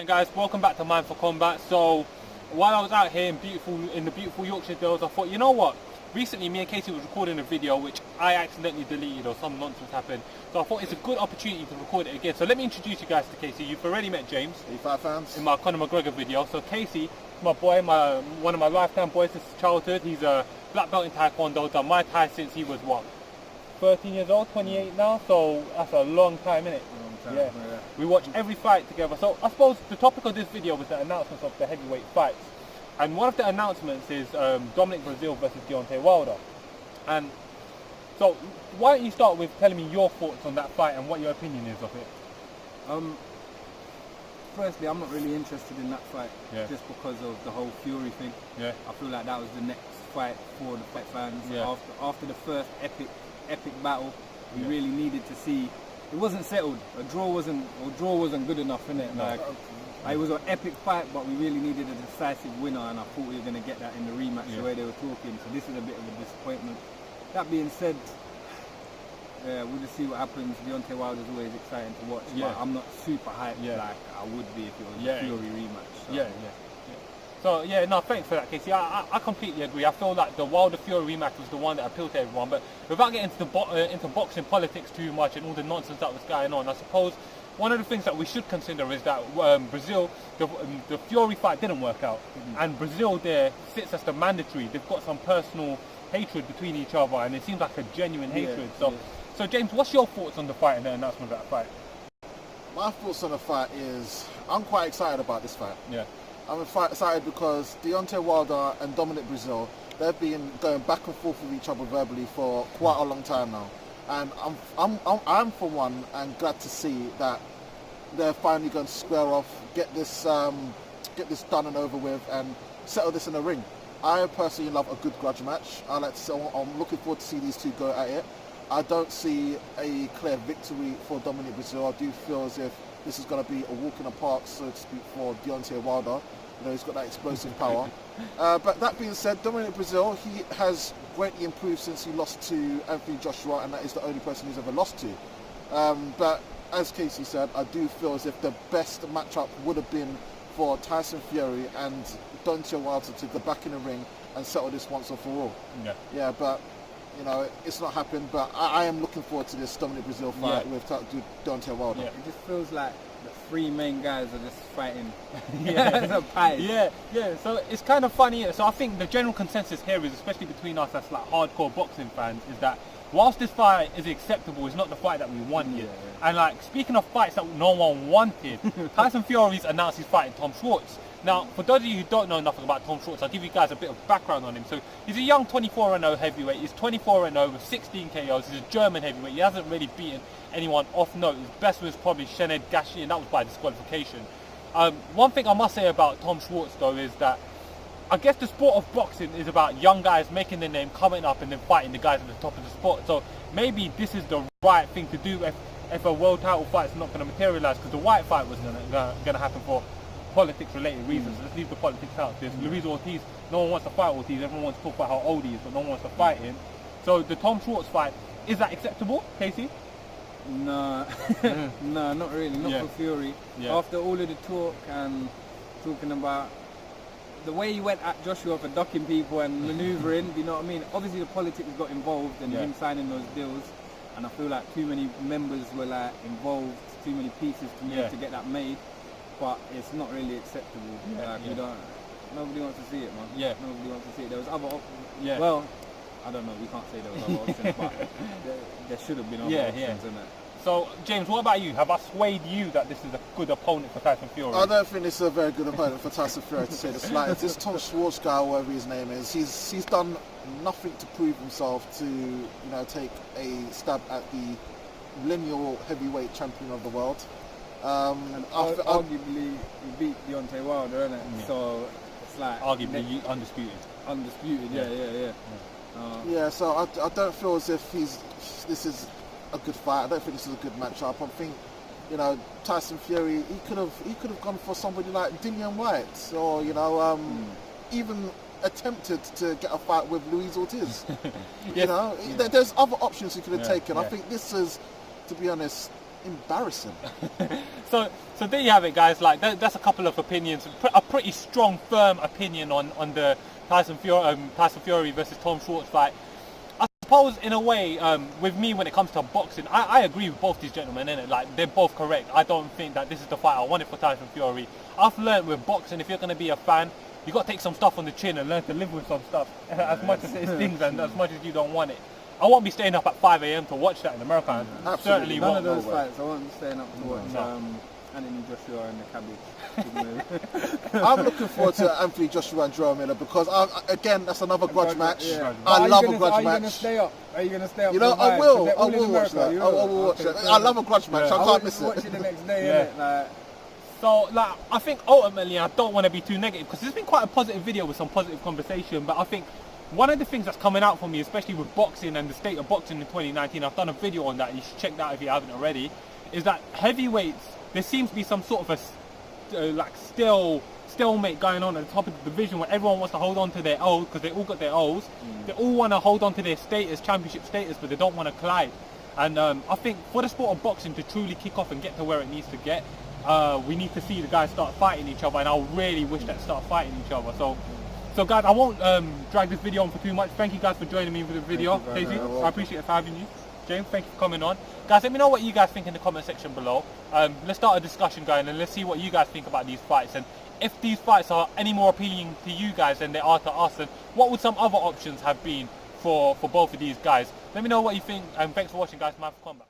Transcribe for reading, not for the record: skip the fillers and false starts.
And guys, welcome back to Mind for Combat. So while I was out here in the beautiful Yorkshire Dales, I thought, you know what? Recently, me and Casey was recording a video which I accidentally deleted or some nonsense happened. So I thought it's a good opportunity to record it again. So let me introduce you guys to Casey. You've already met James. E5 fans. In my Conor McGregor video. So Casey, my boy, one of my lifetime boys since childhood. He's a black belt in Taekwondo. Done my Thai since he was what? 13 years old, 28 now. So that's a long time, innit? Yeah. We watch every fight together. So I suppose the topic of this video was the announcements of the heavyweight fights. And one of the announcements is Dominic Breazeale versus Deontay Wilder. And so why don't you start with telling me your thoughts on that fight and what your opinion is of it? Firstly, I'm not really interested in that fight just because of the whole Fury thing. Yeah. I feel like that was the next fight for the fight fans. Yeah. After the first epic battle, we really needed to see. It wasn't settled. A draw wasn't good enough, innit? No. It was an epic fight, but we really needed a decisive winner, and I thought we were going to get that in the rematch the way they were talking. So this is a bit of a disappointment. That being said, we'll just see what happens. Deontay Wilder is always exciting to watch, but I'm not super hyped like I would be if it was a Fury rematch. So. So no, thanks for that, Casey. I completely agree. I feel like the Wilder Fury rematch was the one that appealed to everyone. But without getting into boxing politics too much and all the nonsense that was going on, I suppose one of the things that we should consider is that Breazeale, the Fury fight didn't work out, and Breazeale there sits as the mandatory. They've got some personal hatred between each other, and it seems like a genuine hatred. So James, what's your thoughts on the fight and the announcement of that fight? My thoughts on the fight is I'm quite excited about this fight. Yeah. I'm excited because Deontay Wilder and Dominic Breazeale, they've been going back and forth with each other verbally for quite a long time now, and I'm for one and glad to see that they're finally going to square off, get this done and over with, and settle this in the ring. I personally love a good grudge match. I'm looking forward to see these two go at it. I don't see a clear victory for Dominic Breazeale. I do feel as if this is going to be a walk in the park, so to speak, for Deontay Wilder. You know, he's got that explosive power. But that being said, Dominic Breazeale, he has greatly improved since he lost to Anthony Joshua, and that is the only person he's ever lost to. But as Casey said, I do feel as if the best matchup would have been for Tyson Fury and Deontay Wilder to go back in the ring and settle this once and for all. Yeah, but you know, it's not happened. But I am looking forward to this Dominic Breazeale fight with Deontay Wilder. It just feels like the three main guys are just fighting. So it's kind of funny. So I think the general consensus here is, especially between us as like hardcore boxing fans, is that whilst this fight is acceptable, it's not the fight that we wanted. And like, speaking of fights that no one wanted, Tyson Fury's announced he's fighting Tom Schwarz. Now, for those of you who don't know nothing about Tom Schwarz, I'll give you guys a bit of background on him. So he's a young 24-0 heavyweight. He's 24-0 with 16 KOs. He's a German heavyweight. He hasn't really beaten anyone off note. His best was probably Shened Gashi, and that was by disqualification. One thing I must say about Tom Schwarz, though, is that I guess the sport of boxing is about young guys making their name, coming up, and then fighting the guys at the top of the sport. So maybe this is the right thing to do if a world title fight is not going to materialise, because the white fight was going to happen for politics-related reasons. Let's leave the politics out. There's Luis Ortiz. No one wants to fight Ortiz. Everyone wants to talk about how old he is, but no one wants to fight him. So the Tom Schwarz fight, is that acceptable, Casey? No, no, not really. Not for Fury. After all of the talk and talking about the way he went at Joshua for ducking people and manoeuvring, do you know what I mean? Obviously the politics got involved and him signing those deals, and I feel like too many members were like involved, too many pieces to get that made. But it's not really acceptable. Nobody wants to see it, man. Nobody wants to see it. There was other options. Well, I don't know. We can't say there was other options, but there should have been other options in it. So, James, what about you? Have I swayed you that this is a good opponent for Tyson Fury? I don't think this is a very good opponent for Tyson Fury, to say the slightest. This Tom Schwarz guy, whatever his name is, he's done nothing to prove himself to take a stab at the lineal heavyweight champion of the world. And arguably, he beat Deontay Wilder, isn't it? So it's like arguably undisputed. So I don't feel as if this is a good fight. I don't think this is a good matchup. I think Tyson Fury, he could have gone for somebody like Dillian Whyte, or even attempted to get a fight with Luis Ortiz. There's other options he could have taken. I think this is, to be honest, embarrassing. So there you have it, guys. Like that's a couple of opinions, a pretty strong, firm opinion on the Tyson Fury versus Tom Schwarz fight. I suppose in a way, with me when it comes to boxing, I agree with both these gentlemen, innit? Like they're both correct. I don't think that this is the fight I wanted for Tyson Fury. I've learned with boxing, if you're going to be a fan, you got to take some stuff on the chin and learn to live with some stuff, as much as it stings and as much as you don't want it. I won't be staying up at 5 a.m. to watch that in America. Certainly none won't. of those fights. I won't be staying up to watch Anthony Joshua and the cabbage. I'm looking forward to Anthony Joshua and Joe Miller because, again, that's another grudge match. Yeah. I love a grudge match. Are you going to stay up? Are you going to stay up? You know, I will watch that. I will watch that. I love a grudge match. I can't miss it. Watch it the next day, innit? So, like, I think ultimately I don't want to be too negative because it's been quite a positive video with some positive conversation, but I think one of the things that's coming out for me, especially with boxing and the state of boxing in 2019, I've done a video on that, you should check that out if you haven't already, is that heavyweights, there seems to be some sort of a stalemate going on at the top of the division where everyone wants to hold on to their O's because they all got their O's. They all want to hold on to their status, championship status, but they don't want to collide. And I think for the sport of boxing to truly kick off and get to where it needs to get, we need to see the guys start fighting each other, and I really wish that start fighting each other. So guys, I won't drag this video on for too much. Thank you guys for joining me for the video. Daisy, I appreciate it for having you. James, thank you for coming on. Guys, let me know what you guys think in the comment section below. Let's start a discussion going and let's see what you guys think about these fights, and if these fights are any more appealing to you guys than they are to us, and what would some other options have been for both of these guys. Let me know what you think, and thanks for watching, guys. Mindforcombat.